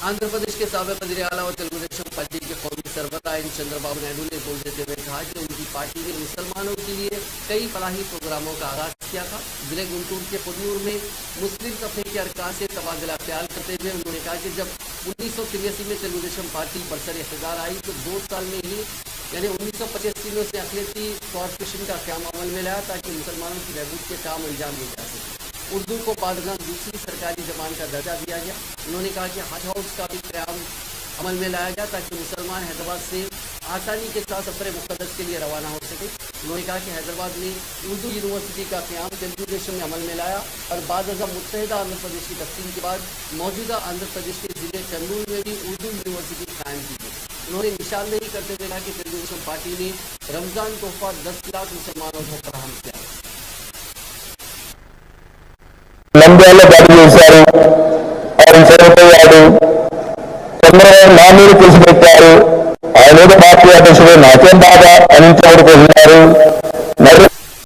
आंध्र प्रदेश के साबिक वज़ीर आला और तेलुगु देशम पार्टी के कौमी सरबराह एन चंद्रबाबू नायडू ने बोल देते हुए कहा कि उनकी पार्टी ने मुसलमानों के लिए कई फलाही प्रोग्रामों का आगाज किया था। जिले गुंटूर के पुन्नूर में मुस्लिम तबके के अरकान से तबादला ख्याल करते हुए उन्होंने कहा कि जब 1983 में तेलुगु देशम पार्टी बरसर इक़्तिदार आई तो 2 साल में ही यानी 1985 में उसे अक़लियती कॉर्पोरेशन का क़याम अमल में लाया ताकि मुसलमानों की बहबूद के काम अंजाम दिए जा सके। उर्दू को बादगां दूसरी सरकारी जबान का दर्जा दिया गया। उन्होंने कहा कि हज हाउस का भी क़याम अमल में लाया गया ताकि मुसलमान हैदराबाद से आसानी के साथ सफ़र मुक़द्दस के लिए रवाना हो सके। उन्होंने कहा कि हैदराबाद में उर्दू यूनिवर्सिटी का क़याम तेलुगु देशम में अमल में लाया और बाद अज़ मुत्तहिदा आंध्र प्रदेश की तक़सीम के बाद मौजूदा आंध्र प्रदेश के ज़िले कर्नूल में भी उर्दू यूनिवर्सिटी कायम की गई। उन्होंने निशान नहीं करते हुए कहा कि तेलुगु देशम पार्टी ने रमज़ान तोहफ़ा 10 लाख मुसलमानों को फराहम किया। నంద్యాలలో దాడి చేశారు, ఆయన చనిపోయాడు, చంద్రబాబు నా మీద కేసు పెట్టారు, ఆయన ఏదో పార్టీ అధ్యక్షుడు నాకేం బాధ అని కోరుకుంటున్నారు.